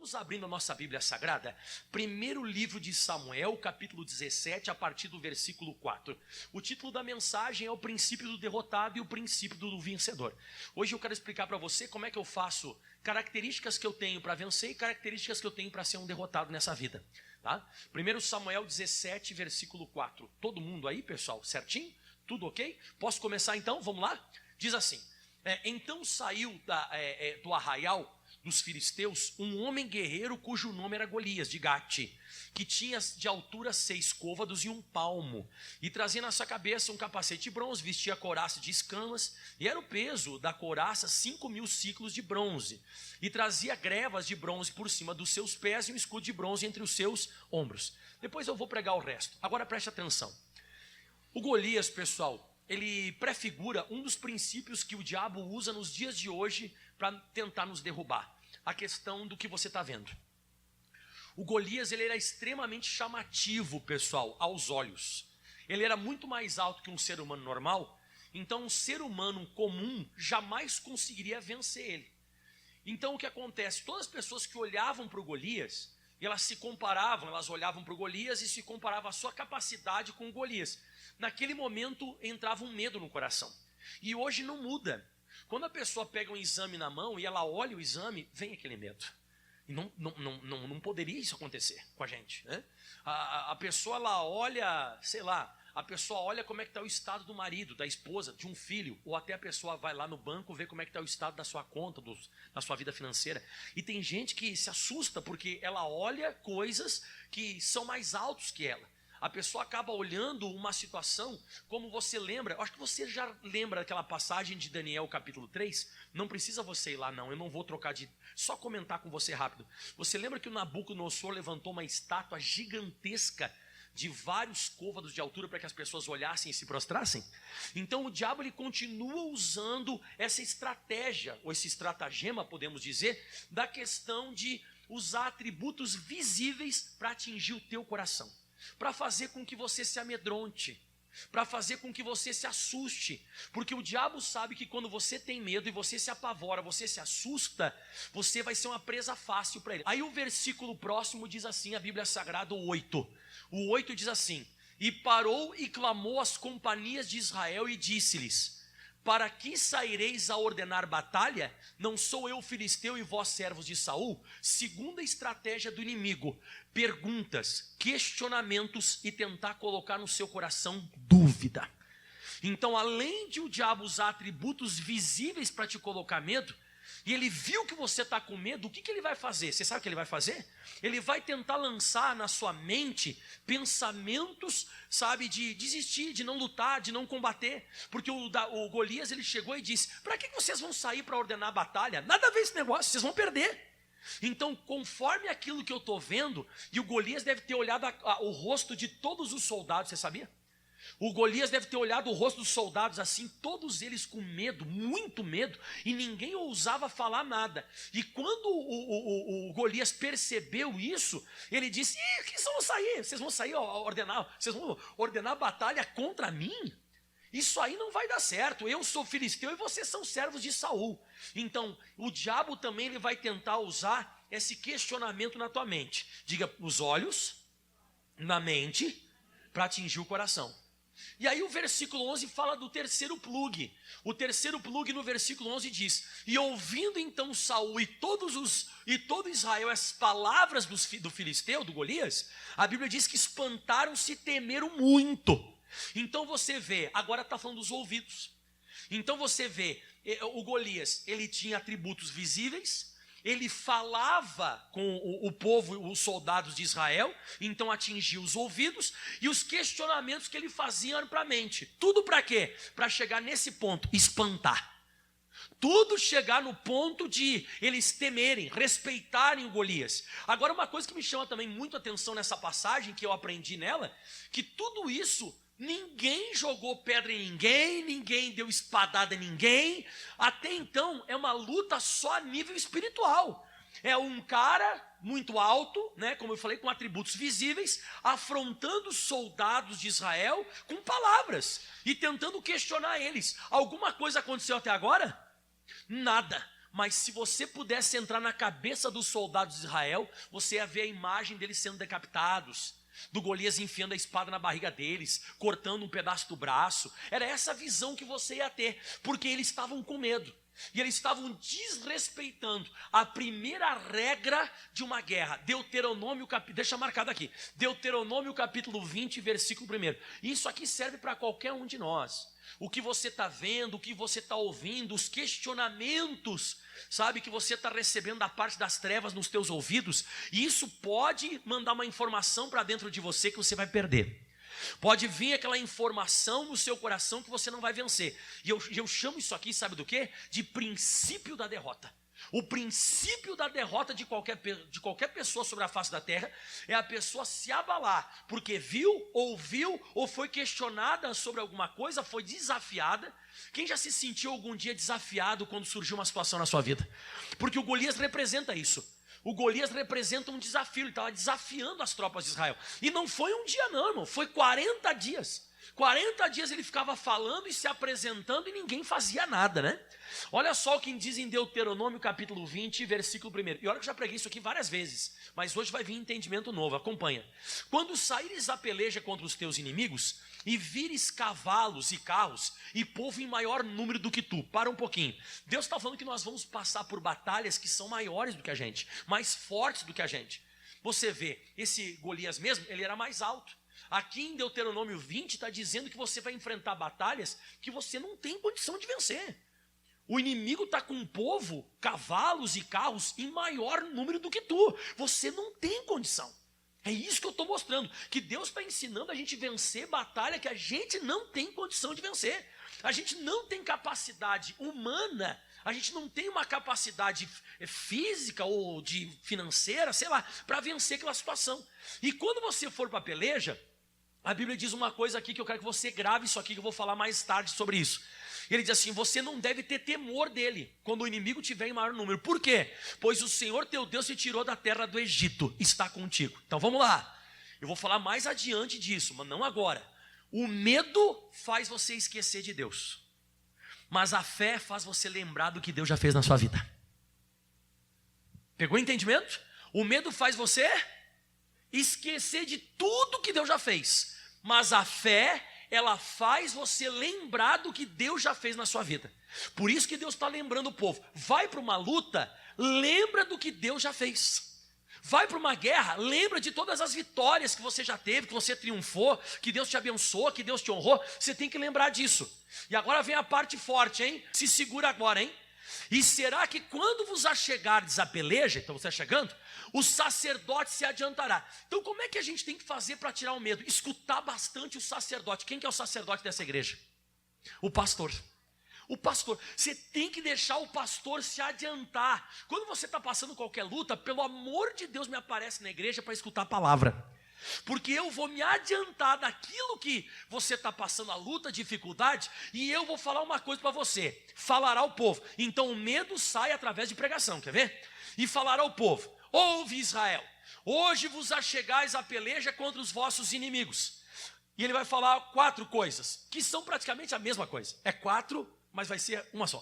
Vamos abrindo a nossa Bíblia Sagrada, primeiro livro de Samuel, capítulo 17, a partir do versículo 4. O título da mensagem é o princípio do derrotado e o princípio do vencedor. Hoje eu quero explicar para você como é que eu faço características que eu tenho para vencer e características que eu tenho para ser um derrotado nessa vida. Tá? Primeiro Samuel 17, versículo 4. Todo mundo aí, pessoal? Certinho? Tudo ok? Posso começar então? Vamos lá? Diz assim, então saiu do arraial dos filisteus um homem guerreiro cujo nome era Golias, de Gate, que tinha de altura 6 côvados e 1 palmo, e trazia na sua cabeça um capacete de bronze, vestia couraça de escamas, e era o peso da couraça 5.000 ciclos de bronze, e trazia grevas de bronze por cima dos seus pés e um escudo de bronze entre os seus ombros. Depois eu vou pregar o resto. Agora preste atenção. O Golias, pessoal, ele prefigura um dos princípios que o diabo usa nos dias de hoje para tentar nos derrubar. A questão do que você está vendo. O Golias, ele era extremamente chamativo, pessoal, aos olhos. Ele era muito mais alto que um ser humano normal, então um ser humano comum jamais conseguiria vencer ele. Então o que acontece? Todas as pessoas que olhavam para o Golias, elas se comparavam, elas olhavam para o Golias e se comparavam a sua capacidade com o Golias. Naquele momento entrava um medo no coração. E hoje não muda. Quando a pessoa pega um exame na mão e ela olha o exame, vem aquele medo. E não poderia isso acontecer com a gente, né? A pessoa, ela olha, sei lá, a pessoa olha como é que está o estado do marido, da esposa, de um filho, ou até a pessoa vai lá no banco ver como é que está o estado da sua conta, da sua vida financeira. E tem gente que se assusta porque ela olha coisas que são mais altos que ela. A pessoa acaba olhando uma situação, como você lembra, acho que você já lembra daquela passagem de Daniel capítulo 3, não precisa você ir lá não, eu não vou trocar só comentar com você rápido. Você lembra que o Nabucodonosor levantou uma estátua gigantesca de vários côvados de altura para que as pessoas olhassem e se prostrassem? Então o diabo, ele continua usando essa estratégia, ou esse estratagema, podemos dizer, da questão de usar atributos visíveis para atingir o teu coração, para fazer com que você se amedronte, para fazer com que você se assuste, porque o diabo sabe que quando você tem medo e você se apavora, você se assusta, você vai ser uma presa fácil para ele. Aí o versículo próximo diz assim, a Bíblia Sagrada, o 8 diz assim, e parou e clamou às companhias de Israel e disse-lhes, para que saireis a ordenar batalha? Não sou eu filisteu e vós servos de Saul? Segunda estratégia do inimigo, perguntas, questionamentos e tentar colocar no seu coração dúvida. Então, além de o diabo usar atributos visíveis para te colocar medo, e ele viu que você está com medo, o que ele vai fazer? Você sabe o que ele vai fazer? Ele vai tentar lançar na sua mente pensamentos, sabe, de desistir, de não lutar, de não combater. Porque o Golias, ele chegou e disse, para que vocês vão sair para ordenar a batalha? Nada a ver esse negócio, vocês vão perder. Então, conforme aquilo que eu estou vendo, e o Golias deve ter olhado o rosto de todos os soldados, você sabia? O Golias deve ter olhado o rosto dos soldados assim, todos eles com medo, muito medo, e ninguém ousava falar nada. E quando o Golias percebeu isso, ele disse, o que vocês vão sair? Vocês vão sair vocês vão ordenar batalha contra mim? Isso aí não vai dar certo, eu sou filisteu e vocês são servos de Saul. Então, o diabo também, ele vai tentar usar esse questionamento na tua mente. Diga, os olhos, na mente, para atingir o coração. E aí o versículo 11 fala do terceiro plugue. O terceiro plugue no versículo 11 diz, e ouvindo então Saul e todo Israel as palavras do filisteu, do Golias, a Bíblia diz que espantaram-se e temeram muito. Então você vê, agora está falando dos ouvidos. Então você vê, o Golias, ele tinha atributos visíveis, ele falava com o povo, os soldados de Israel, então atingia os ouvidos, e os questionamentos que ele fazia eram para a mente. Tudo para quê? Para chegar nesse ponto, espantar. Tudo chegar no ponto de eles temerem, respeitarem o Golias. Agora, uma coisa que me chama também muito a atenção nessa passagem, que eu aprendi nela, que tudo isso, ninguém jogou pedra em ninguém deu espadada em ninguém. Até então é uma luta só a nível espiritual. É um cara muito alto, né, como eu falei, com atributos visíveis, afrontando os soldados de Israel com palavras e tentando questionar eles. Alguma coisa aconteceu até agora? Nada. mas se você pudesse entrar na cabeça dos soldados de Israel, você ia ver a imagem deles sendo decapitados, do Golias enfiando a espada na barriga deles, cortando um pedaço do braço. Era essa visão que você ia ter, porque eles estavam com medo. E eles estavam desrespeitando a primeira regra de uma guerra. Deuteronômio, deixa marcado aqui, Deuteronômio capítulo 20, versículo 1. Isso aqui serve para qualquer um de nós. O que você está vendo, o que você está ouvindo, os questionamentos, sabe, que você está recebendo da parte das trevas nos teus ouvidos, e isso pode mandar uma informação para dentro de você que você vai perder. Pode vir aquela informação no seu coração que você não vai vencer. E eu chamo isso aqui, sabe do quê? De princípio da derrota. O princípio da derrota de qualquer pessoa sobre a face da terra é a pessoa se abalar, porque viu, ouviu, ou foi questionada sobre alguma coisa, foi desafiada. Quem já se sentiu algum dia desafiado quando surgiu uma situação na sua vida? Porque o Golias representa isso. O Golias representa um desafio, ele estava desafiando as tropas de Israel. E não foi um dia não, irmão, foi 40 dias. 40 dias ele ficava falando e se apresentando e ninguém fazia nada, né? Olha só o que diz em Deuteronômio capítulo 20, versículo 1. E olha que eu já preguei isso aqui várias vezes, mas hoje vai vir entendimento novo, acompanha. Quando saíres a peleja contra os teus inimigos e vires cavalos e carros e povo em maior número do que tu. Para um pouquinho. Deus está falando que nós vamos passar por batalhas que são maiores do que a gente, mais fortes do que a gente. Você vê, esse Golias mesmo, ele era mais alto. Aqui em Deuteronômio 20 está dizendo que você vai enfrentar batalhas que você não tem condição de vencer. O inimigo está com um povo, cavalos e carros em maior número do que tu. Você não tem condição. É isso que eu estou mostrando, que Deus está ensinando a gente vencer batalha que a gente não tem condição de vencer. A gente não tem capacidade humana, a gente não tem uma capacidade física ou de financeira, sei lá, para vencer aquela situação. E quando você for para a peleja, a Bíblia diz uma coisa aqui que eu quero que você grave isso aqui, que eu vou falar mais tarde sobre isso. Ele diz assim, você não deve ter temor dele, quando o inimigo tiver em maior número. Por quê? Pois o Senhor teu Deus te tirou da terra do Egito, está contigo. Então vamos lá, eu vou falar mais adiante disso, mas não agora. O medo faz você esquecer de Deus, mas a fé faz você lembrar do que Deus já fez na sua vida. Pegou o entendimento? O medo faz você esquecer de tudo que Deus já fez, mas a fé, ela faz você lembrar do que Deus já fez na sua vida. Por isso que Deus está lembrando o povo, vai para uma luta, lembra do que Deus já fez. Vai para uma guerra, lembra de todas as vitórias que você já teve, que você triunfou, que Deus te abençoou, que Deus te honrou. Você tem que lembrar disso. E agora vem a parte forte, hein? Se segura agora, hein? E será que quando vos achegardes a peleja, então você está chegando, o sacerdote se adiantará. Então como é que a gente tem que fazer para tirar o medo? Escutar bastante o sacerdote. Quem que é o sacerdote dessa igreja? O pastor. O pastor, você tem que deixar o pastor se adiantar. Quando você está passando qualquer luta, pelo amor de Deus, me aparece na igreja para escutar a palavra. Porque eu vou me adiantar daquilo que você está passando, a luta, a dificuldade, e eu vou falar uma coisa para você. Falará ao povo. Então o medo sai através de pregação, quer ver? E falará ao povo, ouve Israel, hoje vos achegais a peleja contra os vossos inimigos. E ele vai falar 4 coisas, que são praticamente a mesma coisa. É 4, mas vai ser uma só.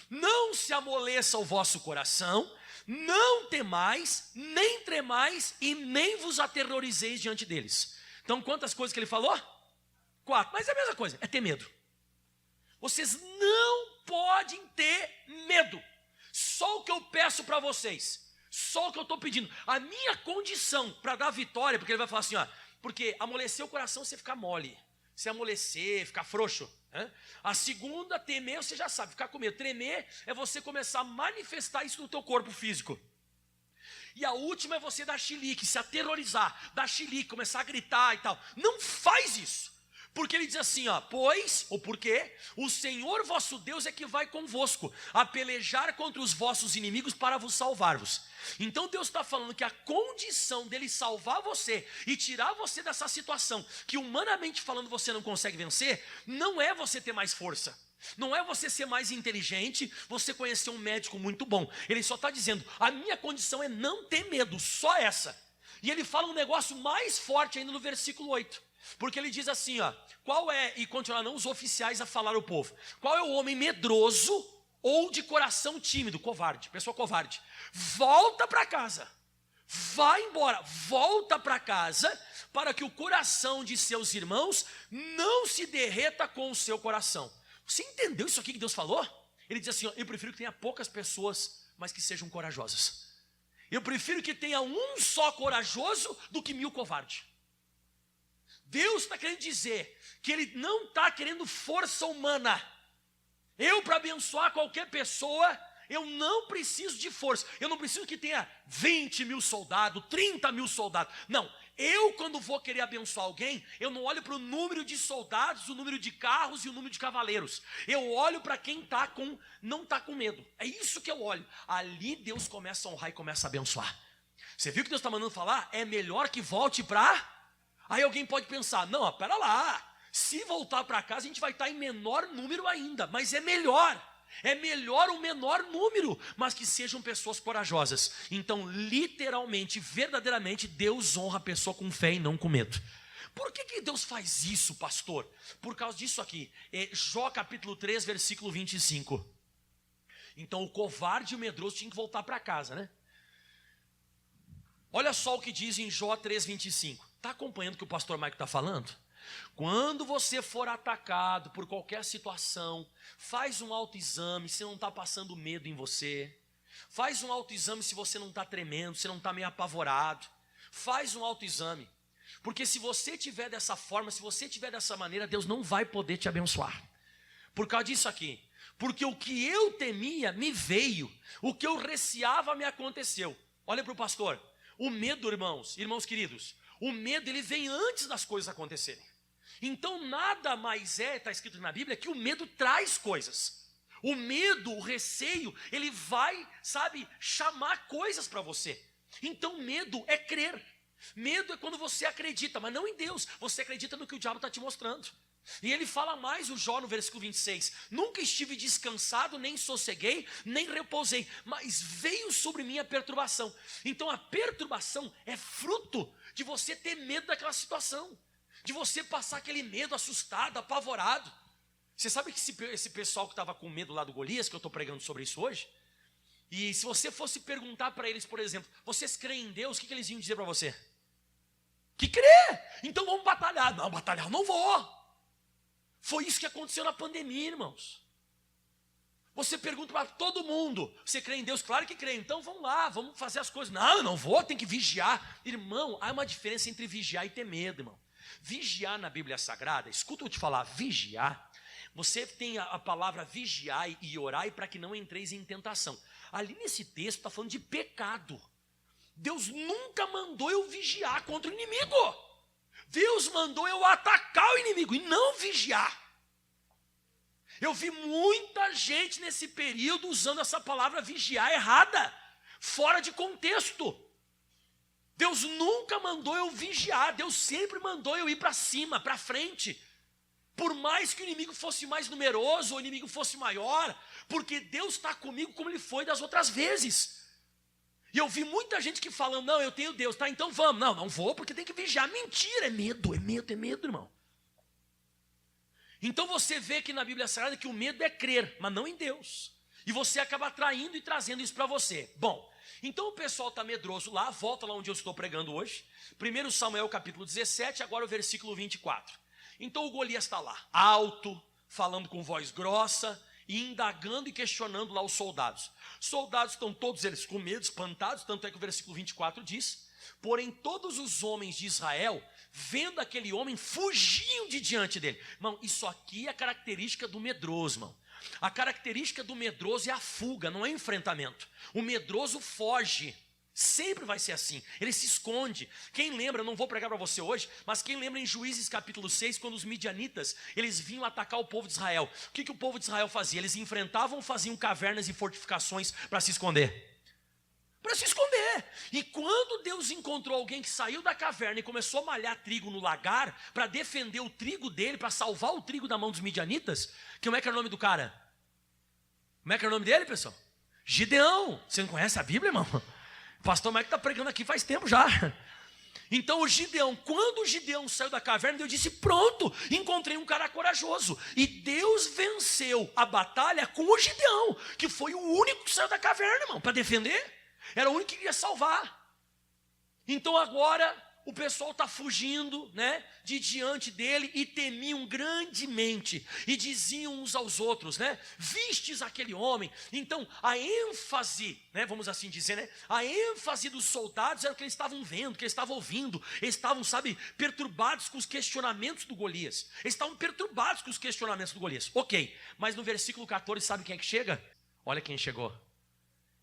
Não se amoleça o vosso coração, não temais, nem tremais e nem vos aterrorizeis diante deles. Então quantas coisas que ele falou? 4, mas é a mesma coisa, é ter medo. Vocês não podem ter medo. Só o que eu peço para vocês, só o que eu estou pedindo, a minha condição para dar vitória, porque ele vai falar assim, ó, porque amolecer o coração você ficar mole, você amolecer, ficar frouxo. A segunda, temer, você já sabe, ficar com medo. Tremer é você começar a manifestar isso no teu corpo físico. E a última é você dar chilique, se aterrorizar, dar chilique, começar a gritar e tal. Não faz isso. Porque ele diz assim, ó, pois, ou porque, o Senhor vosso Deus é que vai convosco, a pelejar contra os vossos inimigos para vos salvar-vos. Então Deus está falando que a condição dele salvar você e tirar você dessa situação, que humanamente falando você não consegue vencer, não é você ter mais força. Não é você ser mais inteligente, você conhecer um médico muito bom. Ele só está dizendo, a minha condição é não ter medo, só essa. E ele fala um negócio mais forte ainda no versículo 8. Porque ele diz assim, ó, qual é, e continuarão os oficiais a falar ao povo, qual é o homem medroso ou de coração tímido, covarde, pessoa covarde, volta para casa, vai embora, volta para casa, para que o coração de seus irmãos não se derreta com o seu coração. Você entendeu isso aqui que Deus falou? Ele diz assim, ó, eu prefiro que tenha poucas pessoas, mas que sejam corajosas. Eu prefiro que tenha um só corajoso do que 1000 covardes. Deus está querendo dizer que Ele não está querendo força humana. Eu, para abençoar qualquer pessoa, eu não preciso de força. Eu não preciso que tenha 20.000 soldados, 30.000 soldados. Não, eu quando vou querer abençoar alguém, eu não olho para o número de soldados, o número de carros e o número de cavaleiros. Eu olho para quem não está com medo. É isso que eu olho. Ali Deus começa a honrar e começa a abençoar. Você viu que Deus está mandando falar? É melhor que volte para... Aí alguém pode pensar, não, pera lá. Se voltar para casa, a gente vai estar em menor número ainda, mas é melhor o menor número, mas que sejam pessoas corajosas. Então, literalmente, verdadeiramente, Deus honra a pessoa com fé e não com medo. Por que Deus faz isso, pastor? Por causa disso aqui, Jó capítulo 3, versículo 25. Então, o covarde e o medroso tinham que voltar para casa, né? Olha só o que diz em Jó 3, 25. Está acompanhando o que o pastor Mike está falando? Quando você for atacado por qualquer situação, faz um autoexame se não está passando medo em você. Faz um autoexame se você não está tremendo, se não está meio apavorado. Faz um autoexame. Porque se você tiver dessa forma, se você tiver dessa maneira, Deus não vai poder te abençoar. Por causa disso aqui. Porque o que eu temia me veio. O que eu receava me aconteceu. Olha para o pastor. O medo, irmãos queridos, o medo ele vem antes das coisas acontecerem. Então nada mais está escrito na Bíblia, que o medo traz coisas. O medo, o receio, ele vai, chamar coisas para você. Então medo é crer. Medo é quando você acredita, mas não em Deus. Você acredita no que o diabo está te mostrando. E ele fala mais, o Jó no versículo 26. Nunca estive descansado, nem sosseguei, nem repousei, mas veio sobre mim a perturbação. Então a perturbação é fruto de você ter medo daquela situação. De você passar aquele medo, assustado, apavorado. Você sabe que esse pessoal que estava com medo lá do Golias, que eu estou pregando sobre isso hoje, e se você fosse perguntar para eles, por exemplo, vocês creem em Deus, o que eles iam dizer para você? Que crê! Então vamos batalhar. Não, batalhar não vou. Foi isso que aconteceu na pandemia, irmãos. Você pergunta para todo mundo, você crê em Deus? Claro que crê, então vamos lá, vamos fazer as coisas. Não, eu não vou, tem que vigiar. Irmão, há uma diferença entre vigiar e ter medo, irmão. Vigiar na Bíblia Sagrada, escuta eu te falar, vigiar, você tem a palavra vigiar e orai para que não entreis em tentação. Ali nesse texto está falando de pecado. Deus nunca mandou eu vigiar contra o inimigo. Deus mandou eu atacar o inimigo e não vigiar. Eu vi muita gente nesse período usando essa palavra vigiar errada, fora de contexto. Deus nunca mandou eu vigiar, Deus sempre mandou eu ir para cima, para frente. Por mais que o inimigo fosse mais numeroso, ou o inimigo fosse maior, porque Deus está comigo como Ele foi das outras vezes. E eu vi muita gente que falando, não, eu tenho Deus, tá, então vamos. Não, não vou porque tem que vigiar. Mentira, é medo, irmão. Então você vê que na Bíblia Sagrada que o medo é crer, mas não em Deus. E você acaba atraindo e trazendo isso para você. Bom, então o pessoal está medroso lá, volta lá onde eu estou pregando hoje. 1 Samuel capítulo 17, agora o versículo 24. Então o Golias está lá, alto, falando com voz grossa, e indagando e questionando lá os soldados. Soldados estão todos eles com medo, espantados, tanto é que o versículo 24 diz, porém todos os homens de Israel, vendo aquele homem, fugiam de diante dele. Irmão, isso aqui é a característica do medroso, irmão. A característica do medroso é a fuga, não é enfrentamento. O medroso foge. Sempre vai ser assim, ele se esconde. Quem lembra, não vou pregar para você hoje, mas quem lembra em Juízes capítulo 6, quando os midianitas, eles vinham atacar o povo de Israel, o que o povo de Israel fazia? Eles enfrentavam, faziam cavernas e fortificações para se esconder. Para se esconder. E quando Deus encontrou alguém que saiu da caverna e começou a malhar trigo no lagar, para defender o trigo dele, para salvar o trigo da mão dos midianitas, como é que era o nome do cara? Como é que era o nome dele, pessoal? Gideão. Você não conhece a Bíblia, irmão? O pastor Mike está pregando aqui faz tempo já. Então quando o Gideão saiu da caverna, Deus disse, pronto, encontrei um cara corajoso. E Deus venceu a batalha com o Gideão, que foi o único que saiu da caverna, irmão, para defender. Era o único que queria salvar. Então agora o pessoal está fugindo, né, de diante dele e temiam grandemente. E diziam uns aos outros, né, vistes aquele homem. Então a ênfase, né, vamos assim dizer, né, a ênfase dos soldados era o que eles estavam vendo, que eles estavam ouvindo. Eles estavam, perturbados com os questionamentos do Golias. Eles estavam perturbados com os questionamentos do Golias. Ok, mas no versículo 14, sabe quem é que chega? Olha quem chegou.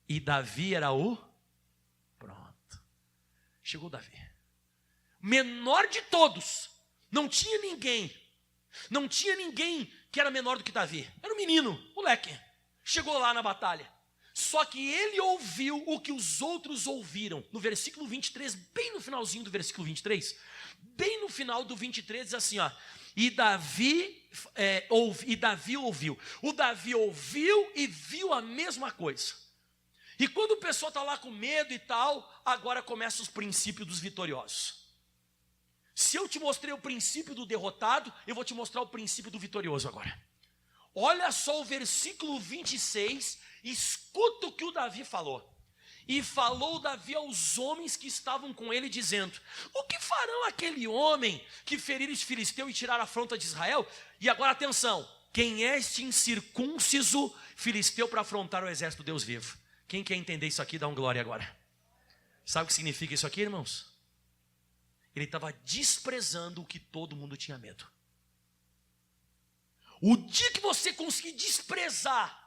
E Davi era o... Pronto. Chegou Davi. Menor de todos. Não tinha ninguém que era menor do que Davi. Era um menino, moleque. Chegou lá na batalha. Só que ele ouviu o que os outros ouviram. No versículo 23, bem no finalzinho do versículo 23, bem no final do 23, diz assim, ó. E Davi ouviu. O Davi ouviu e viu a mesma coisa. E quando o pessoal está lá com medo e tal, agora começam os princípios dos vitoriosos. Se eu te mostrei o princípio do derrotado, eu vou te mostrar o princípio do vitorioso agora. Olha só o versículo 26, escuta o que o Davi falou. E falou Davi aos homens que estavam com ele, dizendo, o que farão aquele homem que ferir os filisteus e tirar a afronta de Israel? E agora atenção, quem é este incircunciso filisteu para afrontar o exército do Deus vivo? Quem quer entender isso aqui, dá um glória agora. Sabe o que significa isso aqui, irmãos? Ele estava desprezando o que todo mundo tinha medo. O dia que você conseguir desprezar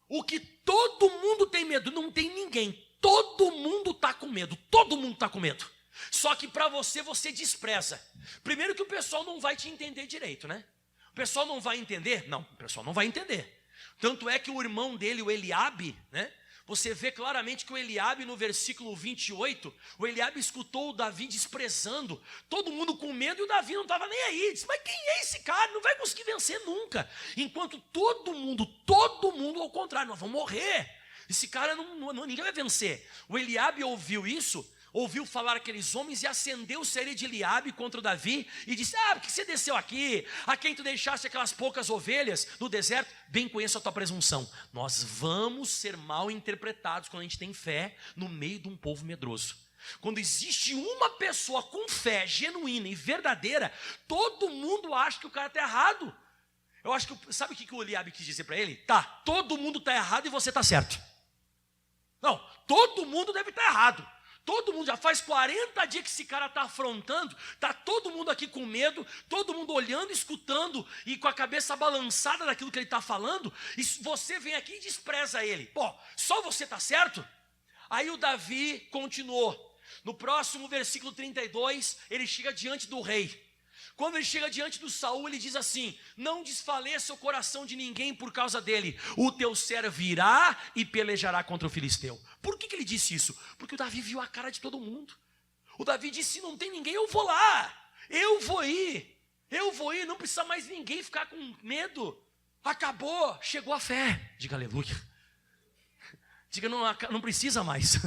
o que todo mundo tem medo, não tem ninguém, todo mundo está com medo, todo mundo está com medo. Só que para você despreza. Primeiro que o pessoal não vai te entender direito, né? O pessoal não vai entender? Não, o pessoal não vai entender. Tanto é que o irmão dele, o Eliabe, né? Você vê claramente que o Eliabe, no versículo 28, o Eliabe escutou o Davi desprezando, todo mundo com medo, e o Davi não estava nem aí. Disse, mas quem é esse cara? Não vai conseguir vencer nunca. Enquanto todo mundo, ao contrário, nós vamos morrer. Esse cara, ninguém vai vencer. O Eliabe ouviu isso, ouviu falar aqueles homens e acendeu-se a ira de Eliabe contra o Davi e disse, por que você desceu aqui? A quem tu deixaste aquelas poucas ovelhas no deserto? Bem conheço a tua presunção. Nós vamos ser mal interpretados quando a gente tem fé no meio de um povo medroso. Quando existe uma pessoa com fé genuína e verdadeira, todo mundo acha que o cara está errado. Eu acho que, sabe o que o Eliabe quis dizer para ele? Todo mundo está errado e você está certo. Não, todo mundo deve estar errado. Todo mundo, já faz 40 dias que esse cara está afrontando, está todo mundo aqui com medo, todo mundo olhando, escutando e com a cabeça balançada daquilo que ele está falando, e você vem aqui e despreza ele. Pô, só você está certo? Aí o Davi continuou. No próximo versículo 32, ele chega diante do rei. Quando ele chega diante do Saul, ele diz assim, não desfaleça o coração de ninguém por causa dele, o teu servo irá e pelejará contra o filisteu. Por que ele disse isso? Porque o Davi viu a cara de todo mundo. O Davi disse, se não tem ninguém, eu vou lá, eu vou ir, não precisa mais ninguém ficar com medo. Acabou, chegou a fé. Diga aleluia. Diga, não precisa mais.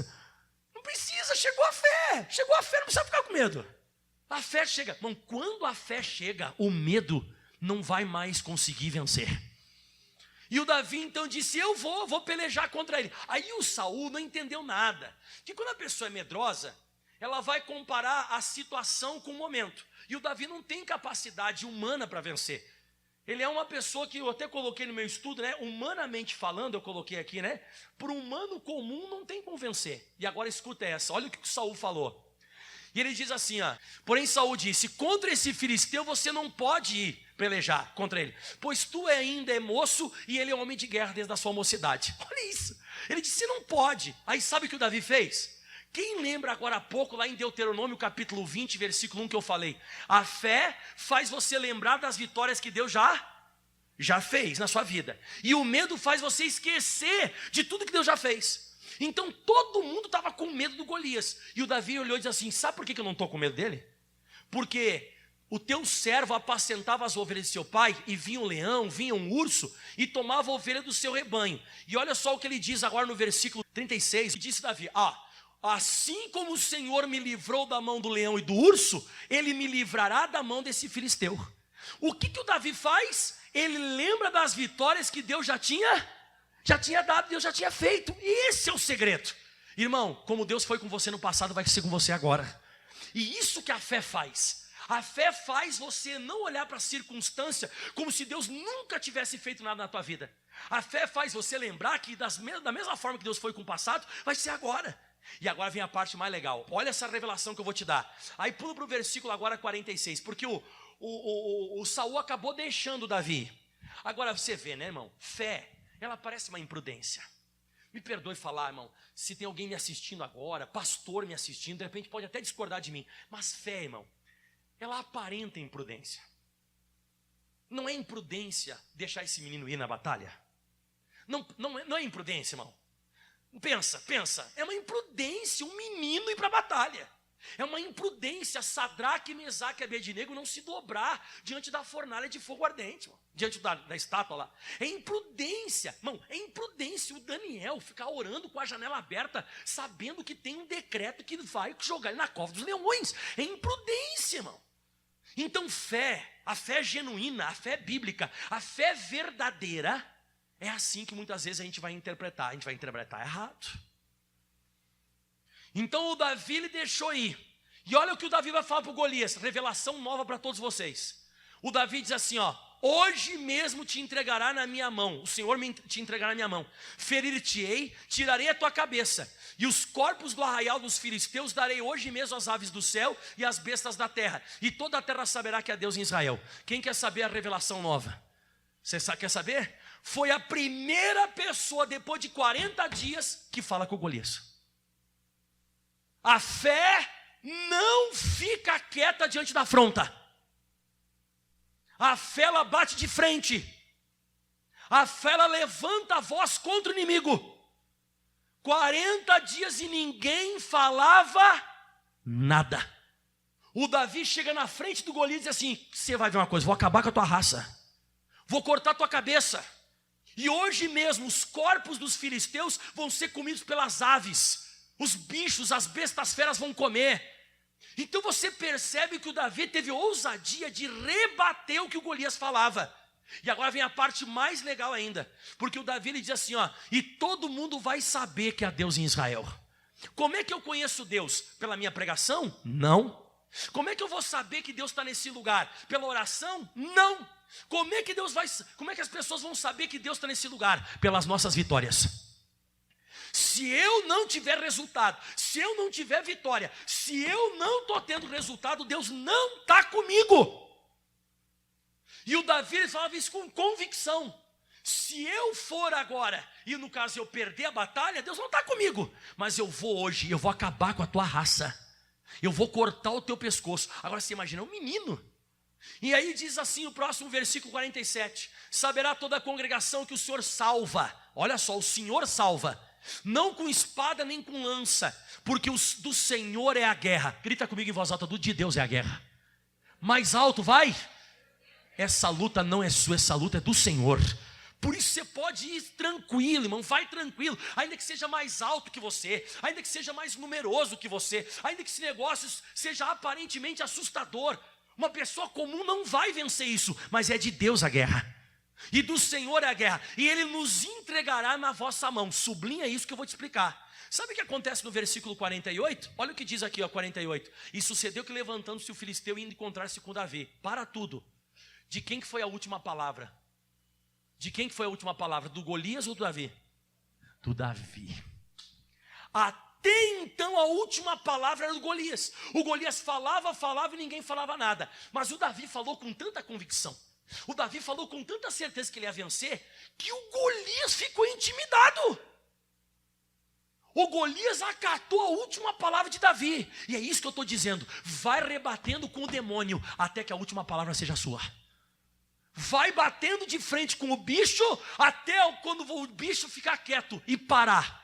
Não precisa, chegou a fé, não precisa ficar com medo. A fé chega. Bom, quando a fé chega, o medo não vai mais conseguir vencer. E o Davi então disse, eu vou pelejar contra ele. Aí o Saul não entendeu nada. Que quando a pessoa é medrosa, ela vai comparar a situação com o momento. E o Davi não tem capacidade humana para vencer. Ele é uma pessoa que eu até coloquei no meu estudo, né? Humanamente falando, eu coloquei aqui, né? Por um humano comum não tem como vencer. E agora escuta essa, olha o que o Saul falou. E ele diz assim, porém Saul disse, contra esse filisteu você não pode ir pelejar contra ele, pois tu ainda é moço e ele é homem de guerra desde a sua mocidade. Olha isso, ele disse, você não pode. Aí sabe o que o Davi fez? Quem lembra agora há pouco, lá em Deuteronômio capítulo 20, versículo 1 que eu falei, a fé faz você lembrar das vitórias que Deus já fez na sua vida, e o medo faz você esquecer de tudo que Deus já fez. Então todo mundo estava com medo do Golias. E o Davi olhou e disse assim, sabe por que eu não estou com medo dele? Porque o teu servo apacentava as ovelhas de seu pai, e vinha um leão, vinha um urso, e tomava a ovelha do seu rebanho. E olha só o que ele diz agora no versículo 36, disse Davi, assim como o Senhor me livrou da mão do leão e do urso, Ele me livrará da mão desse filisteu. O que o Davi faz? Ele lembra das vitórias que Deus já tinha dado, Deus já tinha feito. Esse é o segredo. Irmão, como Deus foi com você no passado, vai ser com você agora. E isso que a fé faz. A fé faz você não olhar para a circunstância como se Deus nunca tivesse feito nada na tua vida. A fé faz você lembrar que da mesma forma que Deus foi com o passado, vai ser agora. E agora vem a parte mais legal. Olha essa revelação que eu vou te dar. Aí pula para o versículo agora 46. Porque o Saul acabou deixando Davi. Agora você vê, né, irmão? Fé, ela parece uma imprudência. Me perdoe falar, irmão, se tem alguém me assistindo agora, pastor me assistindo, de repente pode até discordar de mim. Mas fé, irmão, ela aparenta imprudência. Não é imprudência deixar esse menino ir na batalha? Não é imprudência, irmão. Pensa, é uma imprudência um menino ir para a batalha. É uma imprudência Sadraque, Mesaque e Abednego não se dobrar diante da fornalha de fogo ardente, irmão, diante da estátua lá. É imprudência, irmão, é imprudência o Daniel ficar orando com a janela aberta, sabendo que tem um decreto que vai jogar ele na cova dos leões. É imprudência, irmão. Então a fé genuína, a fé bíblica, a fé verdadeira, é assim que muitas vezes a gente vai interpretar errado. Então o Davi ele deixou ir. E olha o que o Davi vai falar para o Golias, revelação nova para todos vocês. O Davi diz assim, ó: hoje mesmo te entregará na minha mão, o Senhor te entregará na minha mão. Ferir-te-ei, tirarei a tua cabeça, e os corpos do arraial dos filisteus darei hoje mesmo às aves do céu e às bestas da terra, e toda a terra saberá que há Deus em Israel. Quem quer saber a revelação nova? Você quer saber? Foi a primeira pessoa depois de 40 dias que fala com o Golias. A fé não fica quieta diante da afronta. A fé ela bate de frente. A fé ela levanta a voz contra o inimigo. 40 dias e ninguém falava nada. O Davi chega na frente do Golias e diz assim: você vai ver uma coisa, vou acabar com a tua raça, vou cortar a tua cabeça, e hoje mesmo os corpos dos filisteus vão ser comidos pelas aves. Os bichos, as bestas feras vão comer. Então você percebe que o Davi teve ousadia de rebater o que o Golias falava. E agora vem a parte mais legal ainda, porque o Davi ele diz assim, ó: e todo mundo vai saber que há Deus em Israel. Como é que eu conheço Deus? Pela minha pregação? Não. Como é que eu vou saber que Deus está nesse lugar? Pela oração? Não. Como é que as pessoas vão saber que Deus está nesse lugar? Pelas nossas vitórias. Se eu não tiver resultado, se eu não tiver vitória, se eu não estou tendo resultado, Deus não está comigo. E o Davi ele falava isso com convicção. Se eu for agora, e no caso eu perder a batalha, Deus não está comigo. Mas eu vou hoje, eu vou acabar com a tua raça. Eu vou cortar o teu pescoço. Agora você imagina, um menino. E aí diz assim o próximo versículo 47. Saberá toda a congregação que o Senhor salva. Olha só, o Senhor salva. Não com espada nem com lança, porque do Senhor é a guerra. Grita comigo em voz alta: do de Deus é a guerra. Mais alto, vai. Essa luta não é sua, essa luta é do Senhor. Por isso você pode ir tranquilo, irmão, vai tranquilo. Ainda que seja mais alto que você, ainda que seja mais numeroso que você, ainda que esse negócio seja aparentemente assustador, uma pessoa comum não vai vencer isso. Mas é de Deus a guerra, e do Senhor é a guerra, e Ele nos entregará na vossa mão. Sublinha isso que eu vou te explicar. Sabe o que acontece no versículo 48? Olha o que diz aqui, ó, 48. E sucedeu que, levantando-se o filisteu, indo encontrar-se com Davi. Para tudo. De quem que foi a última palavra? De quem que foi a última palavra? Do Golias ou do Davi? Do Davi. Até então a última palavra era do Golias. O Golias falava e ninguém falava nada. Mas o Davi falou com tanta convicção, o Davi falou com tanta certeza que ele ia vencer, que o Golias ficou intimidado. O Golias acatou a última palavra de Davi. E é isso que eu estou dizendo. Vai rebatendo com o demônio até que a última palavra seja sua. Vai batendo de frente com o bicho até quando o bicho ficar quieto e parar.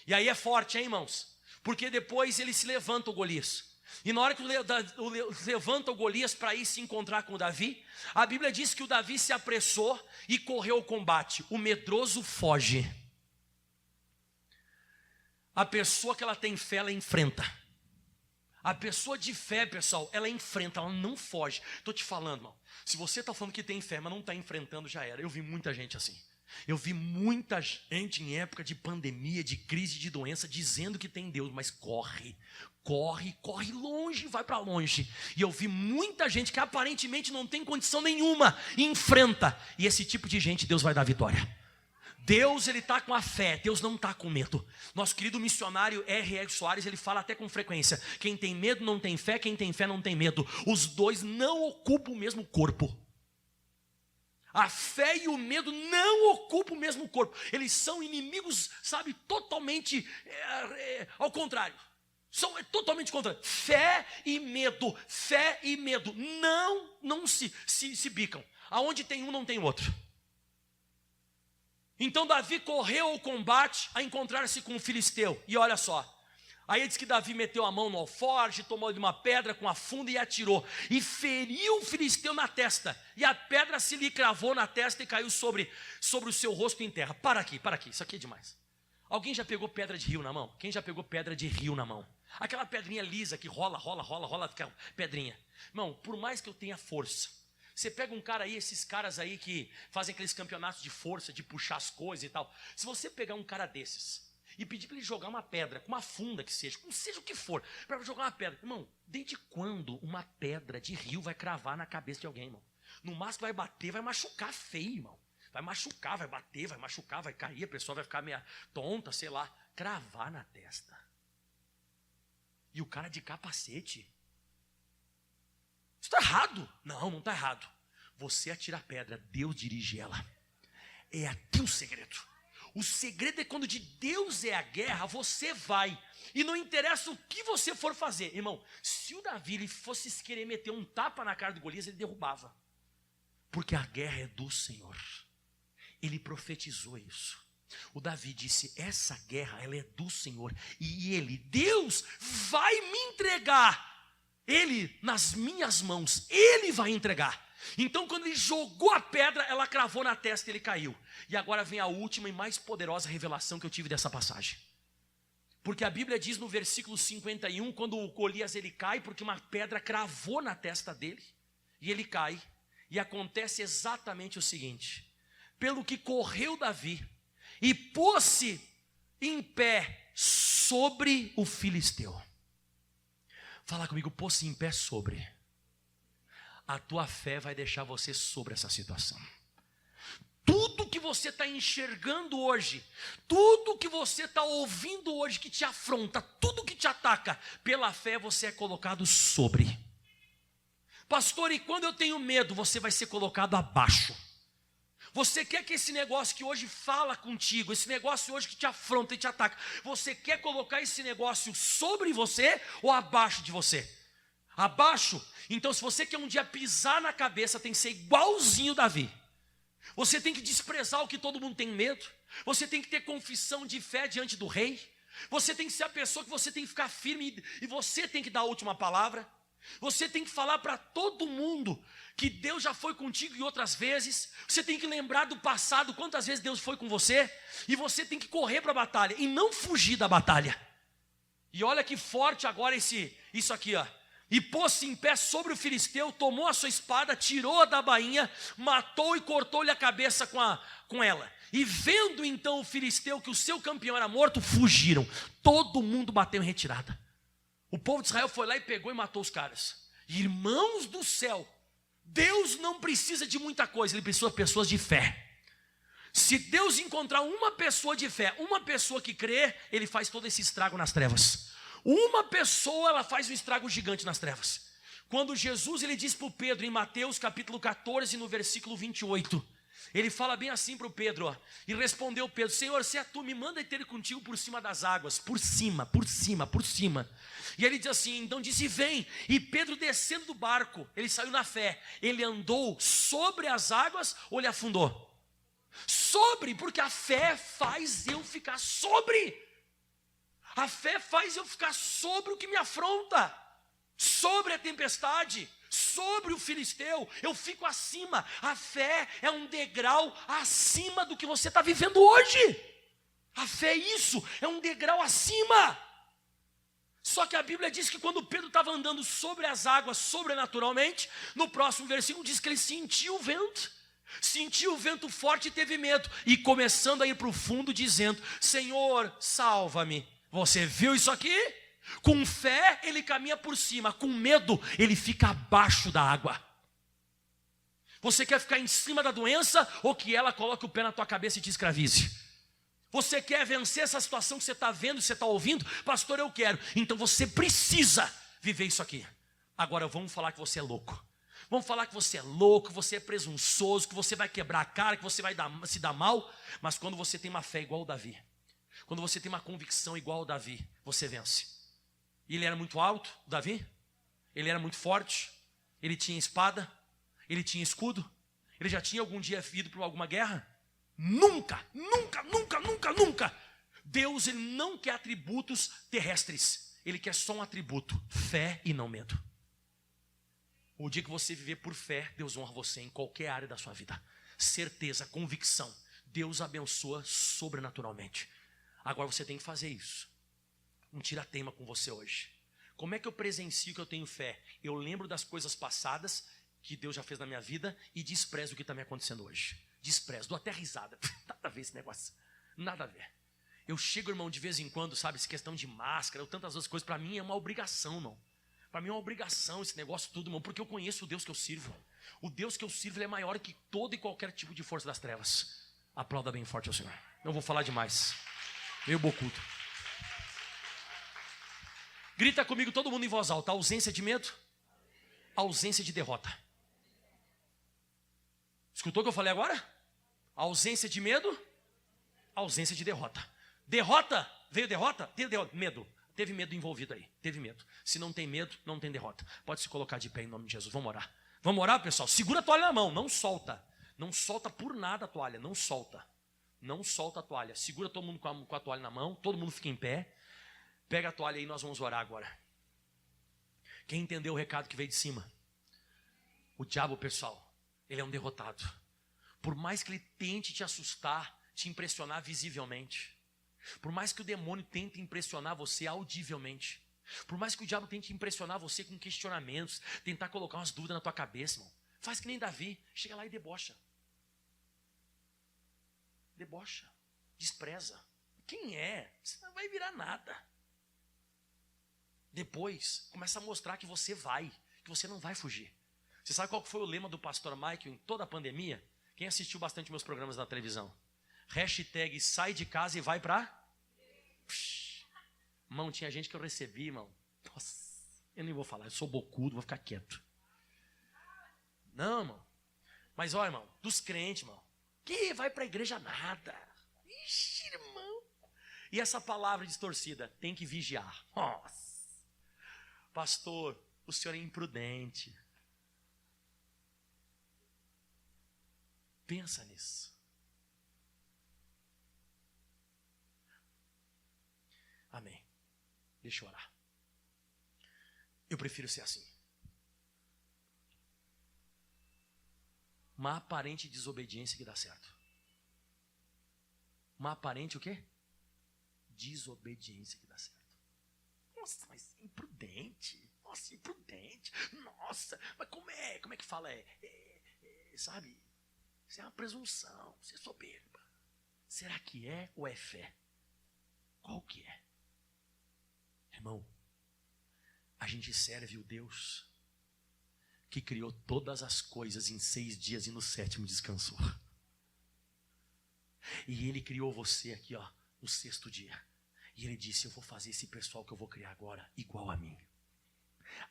E aí é forte, hein, irmãos? Porque depois ele se levanta, o Golias. E na hora que levanta o Golias para ir se encontrar com o Davi, a Bíblia diz que o Davi se apressou e correu ao combate. O medroso foge. A pessoa que ela tem fé, ela enfrenta. A pessoa de fé, pessoal, ela enfrenta, ela não foge. Estou te falando, irmão. Se você está falando que tem fé, mas não está enfrentando, já era. Eu vi muita gente assim. Eu vi muita gente em época de pandemia, de crise, de doença, dizendo que tem Deus, mas corre longe, vai para longe. E eu vi muita gente que aparentemente não tem condição nenhuma, e enfrenta. E esse tipo de gente, Deus vai dar vitória. Deus, ele está com a fé, Deus não está com medo. Nosso querido missionário R.R. Soares, ele fala até com frequência: quem tem medo não tem fé, quem tem fé não tem medo. Os dois não ocupam o mesmo corpo. A fé e o medo não ocupam o mesmo corpo. Eles são inimigos, sabe, totalmente ao contrário. São totalmente contrários. Fé e medo não se bicam. Aonde tem um, não tem outro. Então Davi correu ao combate a encontrar-se com o filisteu. E olha só. Aí diz que Davi meteu a mão no alforje, tomou-lhe uma pedra com a funda e atirou. E feriu o filisteu na testa. E a pedra se lhe cravou na testa e caiu sobre o seu rosto em terra. Para aqui. Isso aqui é demais. Alguém já pegou pedra de rio na mão? Quem já pegou pedra de rio na mão? Aquela pedrinha lisa que rola, fica pedrinha. Irmão, por mais que eu tenha força, você pega um cara aí, esses caras aí que fazem aqueles campeonatos de força, de puxar as coisas e tal. Se você pegar um cara desses e pedir para ele jogar uma pedra, com uma funda que seja, com seja o que for, para jogar uma pedra. Irmão, desde quando uma pedra de rio vai cravar na cabeça de alguém, irmão? No máximo vai bater, vai machucar feio, irmão. Vai machucar, vai bater, vai machucar, vai cair, a pessoa vai ficar meio tonta, sei lá. Cravar na testa. E o cara de capacete. Isso está errado. Não está errado. Você atira a pedra, Deus dirige ela. É aqui o segredo. O segredo é quando de Deus é a guerra, você vai. E não interessa o que você for fazer. Irmão, se o Davi ele fosse querer meter um tapa na cara do Golias, ele derrubava. Porque a guerra é do Senhor. Ele profetizou isso. O Davi disse: essa guerra ela é do Senhor. E ele, Deus, vai me entregar. Ele, nas minhas mãos, ele vai entregar. Então quando ele jogou a pedra, ela cravou na testa e ele caiu. E agora vem a última e mais poderosa revelação que eu tive dessa passagem. Porque a Bíblia diz no versículo 51, quando o Golias ele cai, porque uma pedra cravou na testa dele, e ele cai, e acontece exatamente o seguinte: pelo que correu Davi, e pôs-se em pé sobre o filisteu. Fala comigo, pôs-se em pé sobre. A tua fé vai deixar você sobre essa situação. Tudo que você está enxergando hoje, tudo que você está ouvindo hoje que te afronta, tudo que te ataca, pela fé você é colocado sobre. Pastor, e quando eu tenho medo, você vai ser colocado abaixo. Você quer que esse negócio que hoje fala contigo, esse negócio hoje que te afronta e te ataca, você quer colocar esse negócio sobre você ou abaixo de você? Abaixo? Então se você quer um dia pisar na cabeça, tem que ser igualzinho Davi. Você tem que desprezar o que todo mundo tem medo. Você tem que ter confissão de fé diante do rei. Você tem que ser a pessoa que você tem que ficar firme e você tem que dar a última palavra. Você tem que falar para todo mundo que Deus já foi contigo e outras vezes. Você tem que lembrar do passado, quantas vezes Deus foi com você. E você tem que correr para a batalha e não fugir da batalha. E olha que forte agora isso aqui, ó. E pôs-se em pé sobre o filisteu, tomou a sua espada, tirou-a da bainha, matou e cortou-lhe a cabeça com ela. E vendo então o filisteu que o seu campeão era morto, fugiram. Todo mundo bateu em retirada. O povo de Israel foi lá e pegou e matou os caras. Irmãos do céu, Deus não precisa de muita coisa, Ele precisa de pessoas de fé. Se Deus encontrar uma pessoa de fé, uma pessoa que crê, Ele faz todo esse estrago nas trevas. Uma pessoa, ela faz um estrago gigante nas trevas. Quando Jesus, ele diz para o Pedro, em Mateus capítulo 14, no versículo 28, ele fala bem assim para o Pedro, ó, e respondeu Pedro: Senhor, se é tu, me manda ter contigo por cima das águas. Por cima. E ele diz assim, então disse, vem. E Pedro descendo do barco, ele saiu na fé. Ele andou sobre as águas ou ele afundou? Sobre, porque a fé faz eu ficar sobre. A fé faz eu ficar sobre o que me afronta, sobre a tempestade, sobre o filisteu. Eu fico acima. A fé é um degrau acima do que você está vivendo hoje. A fé é isso, é um degrau acima. Só que a Bíblia diz que quando Pedro estava andando sobre as águas sobrenaturalmente, no próximo versículo diz que ele sentiu o vento forte e teve medo, e começando a ir para o fundo dizendo: Senhor, salva-me. Você viu isso aqui? Com fé ele caminha por cima, com medo ele fica abaixo da água. Você quer ficar em cima da doença ou que ela coloque o pé na tua cabeça e te escravize? Você quer vencer essa situação que você está vendo, você está ouvindo? Pastor, eu quero. Então você precisa viver isso aqui. Agora vamos falar que você é louco. Vamos falar que você é louco, que você é presunçoso, que você vai quebrar a cara, que você vai se dar mal. Mas quando você tem uma fé igual ao Davi, quando você tem uma convicção igual ao Davi, você vence. E ele era muito alto, o Davi. Ele era muito forte. Ele tinha espada. Ele tinha escudo. Ele já tinha algum dia ido para alguma guerra? Nunca. Deus, ele não quer atributos terrestres. Ele quer só um atributo: fé e não medo. O dia que você viver por fé, Deus honra você em qualquer área da sua vida. Certeza, convicção. Deus abençoa sobrenaturalmente. Agora você tem que fazer isso. Um tira-teima com você hoje. Como é que eu presencio que eu tenho fé? Eu lembro das coisas passadas que Deus já fez na minha vida e desprezo o que está me acontecendo hoje. Desprezo, dou até risada. Nada a ver esse negócio. Nada a ver. Eu chego, irmão, de vez em quando, sabe, essa questão de máscara, ou tantas outras coisas, para mim é uma obrigação, irmão. Para mim é uma obrigação esse negócio tudo, irmão, porque eu conheço o Deus que eu sirvo. O Deus que eu sirvo, ele é maior que todo e qualquer tipo de força das trevas. Aplauda bem forte ao Senhor. Não vou falar demais. Meio bocudo. Grita comigo todo mundo em voz alta: ausência de medo, ausência de derrota. Escutou o que eu falei agora? Ausência de medo, ausência de derrota. Derrota, veio derrota? Teve derrota. Medo. Teve medo envolvido aí, teve medo. Se não tem medo, não tem derrota. Pode se colocar de pé em nome de Jesus, vamos orar. Vamos orar, pessoal? Segura a toalha na mão, não solta. Não solta por nada a toalha, não solta. Não solta a toalha. Segura todo mundo com a toalha na mão, todo mundo fica em pé. Pega a toalha aí e nós vamos orar agora. Quem entendeu o recado que veio de cima? O diabo, pessoal, ele é um derrotado. Por mais que ele tente te assustar, te impressionar visivelmente, por mais que o demônio tente impressionar você audivelmente, por mais que o diabo tente impressionar você com questionamentos, tentar colocar umas dúvidas na tua cabeça, irmão, faz que nem Davi, chega lá e debocha. Debocha, despreza. Quem é? Você não vai virar nada. Depois, começa a mostrar que você vai, que você não vai fugir. Você sabe qual foi o lema do pastor Michael em toda a pandemia? Quem assistiu bastante meus programas na televisão? Hashtag sai de casa e vai pra... Irmão, tinha gente que eu recebi, irmão. Nossa, eu nem vou falar, eu sou bocudo, vou ficar quieto. Não, irmão. Mas olha, irmão, dos crentes, irmão, que vai pra igreja nada. Ixi, irmão. E essa palavra distorcida, tem que vigiar. Nossa. Pastor, o senhor é imprudente. Pensa nisso. Amém. Deixa eu orar. Eu prefiro ser assim. Uma aparente desobediência que dá certo. Uma aparente o quê? Desobediência que dá certo. Nossa, mas imprudente. Nossa, imprudente. Nossa, mas como é? Como é que fala? Sabe? Isso é uma presunção. Isso é soberba. Será que é ou é fé? Qual que é? Irmão, a gente serve o Deus que criou todas as coisas em 6 dias e no 7º descansou. E Ele criou você aqui, ó, no 6º dia. E Ele disse: eu vou fazer esse pessoal que eu vou criar agora igual a mim.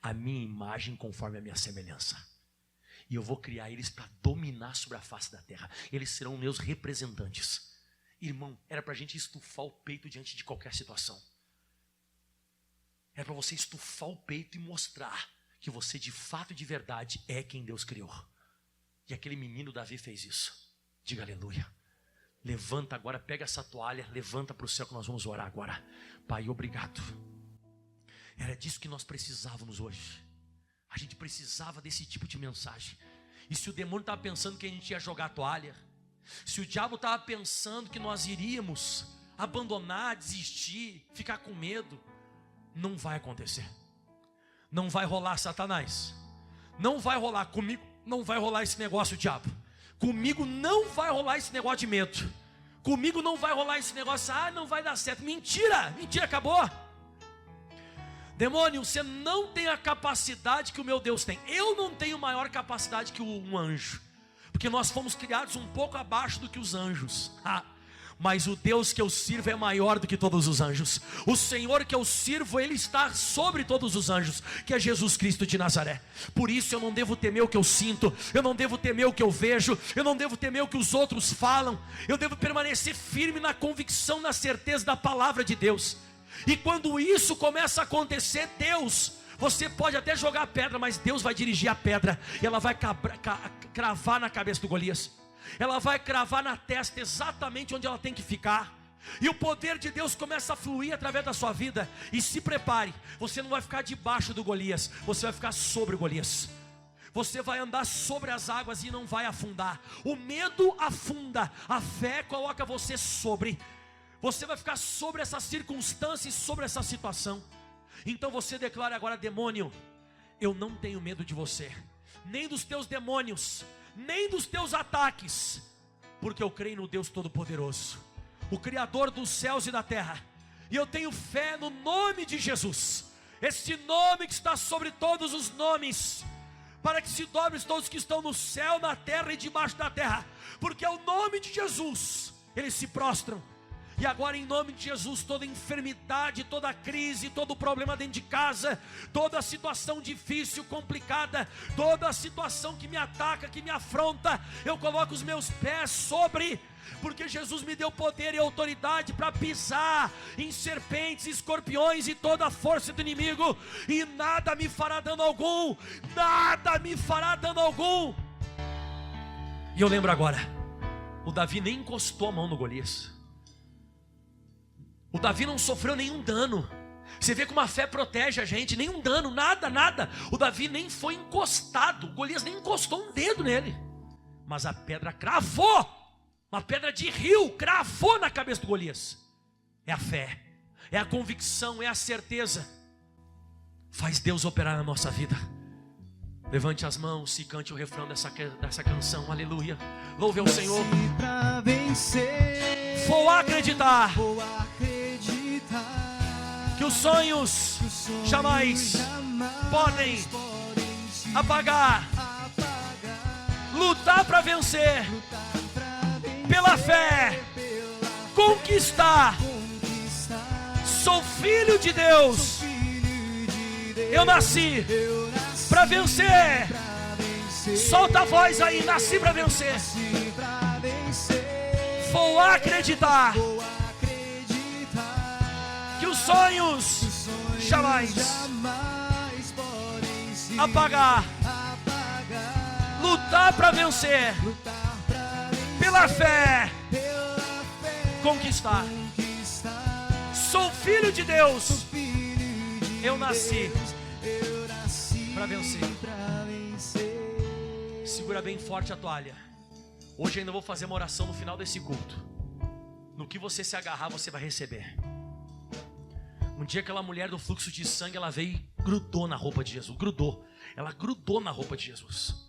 A minha imagem conforme a minha semelhança. E eu vou criar eles para dominar sobre a face da terra. Eles serão meus representantes. Irmão, era para a gente estufar o peito diante de qualquer situação. Era para você estufar o peito e mostrar que você de fato e de verdade é quem Deus criou. E aquele menino Davi fez isso. Diga aleluia. Levanta agora, pega essa toalha, levanta para o céu que nós vamos orar agora. Pai, obrigado. Era disso que nós precisávamos hoje. A gente precisava desse tipo de mensagem. E se o demônio estava pensando que a gente ia jogar a toalha, se o diabo estava pensando que nós iríamos abandonar, desistir, ficar com medo, não vai acontecer. Não vai rolar, Satanás. Não vai rolar comigo, não vai rolar esse negócio, diabo. Comigo não vai rolar esse negócio de medo. Comigo não vai rolar esse negócio, não vai dar certo. Mentira, mentira, acabou. Demônio, você não tem a capacidade que o meu Deus tem. Eu não tenho maior capacidade que um anjo, porque nós fomos criados um pouco abaixo do que os anjos. Mas o Deus que eu sirvo é maior do que todos os anjos. O Senhor que eu sirvo, Ele está sobre todos os anjos, que é Jesus Cristo de Nazaré. Por isso eu não devo temer o que eu sinto, eu não devo temer o que eu vejo, eu não devo temer o que os outros falam. Eu devo permanecer firme na convicção, na certeza da palavra de Deus. E quando isso começa a acontecer, você pode até jogar a pedra, mas Deus vai dirigir a pedra, e ela vai cravar na cabeça do Golias. Ela vai cravar na testa exatamente onde ela tem que ficar. E o poder de Deus começa a fluir através da sua vida. E se prepare, você não vai ficar debaixo do Golias, você vai ficar sobre o Golias. Você vai andar sobre as águas e não vai afundar. O medo afunda, a fé coloca você sobre. Você vai ficar sobre essa circunstância e sobre essa situação. Então você declara agora: demônio, eu não tenho medo de você, nem dos teus demônios, nem dos teus ataques, porque eu creio no Deus Todo-Poderoso, o Criador dos céus e da terra, e eu tenho fé no nome de Jesus, esse nome que está sobre todos os nomes, para que se dobrem todos que estão no céu, na terra e debaixo da terra, porque é o nome de Jesus, eles se prostram. E agora, em nome de Jesus, toda enfermidade, toda crise, todo problema dentro de casa, toda situação difícil, complicada, toda situação que me ataca, que me afronta, eu coloco os meus pés sobre, porque Jesus me deu poder e autoridade para pisar em serpentes, escorpiões e toda a força do inimigo, e nada me fará dano algum, nada me fará dano algum. E eu lembro agora, o Davi nem encostou a mão no Golias. O Davi não sofreu nenhum dano. Você vê como a fé protege a gente. Nenhum dano, nada, nada. O Davi nem foi encostado. O Golias nem encostou um dedo nele. Mas a pedra cravou. Uma pedra de rio cravou na cabeça do Golias. É a fé, é a convicção, é a certeza. Faz Deus operar na nossa vida. Levante as mãos e cante o refrão dessa canção. Aleluia. Louve ao Senhor. Vou acreditar que os sonhos jamais podem apagar. Lutar para vencer, pela fé conquistar. Sou filho de Deus, eu nasci para vencer. Solta a voz aí, nasci para vencer. Vou acreditar que os sonhos jamais apagar. Lutar para vencer, pela fé conquistar. Sou filho de Deus, eu nasci para vencer. Segura bem forte a toalha. Hoje ainda vou fazer uma oração no final desse culto. No que você se agarrar, você vai receber. Um dia aquela mulher do fluxo de sangue, ela veio e grudou na roupa de Jesus. Ela grudou na roupa de Jesus.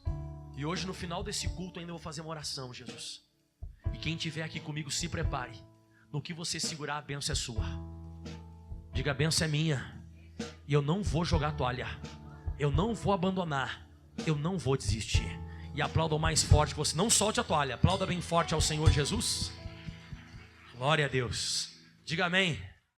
E hoje no final desse culto ainda vou fazer uma oração, Jesus. E quem estiver aqui comigo, se prepare. No que você segurar, a bênção é sua. Diga: a bênção é minha. E eu não vou jogar a toalha. Eu não vou abandonar. Eu não vou desistir. E aplauda o mais forte que você. Não solte a toalha. Aplauda bem forte ao Senhor Jesus. Glória a Deus. Diga amém.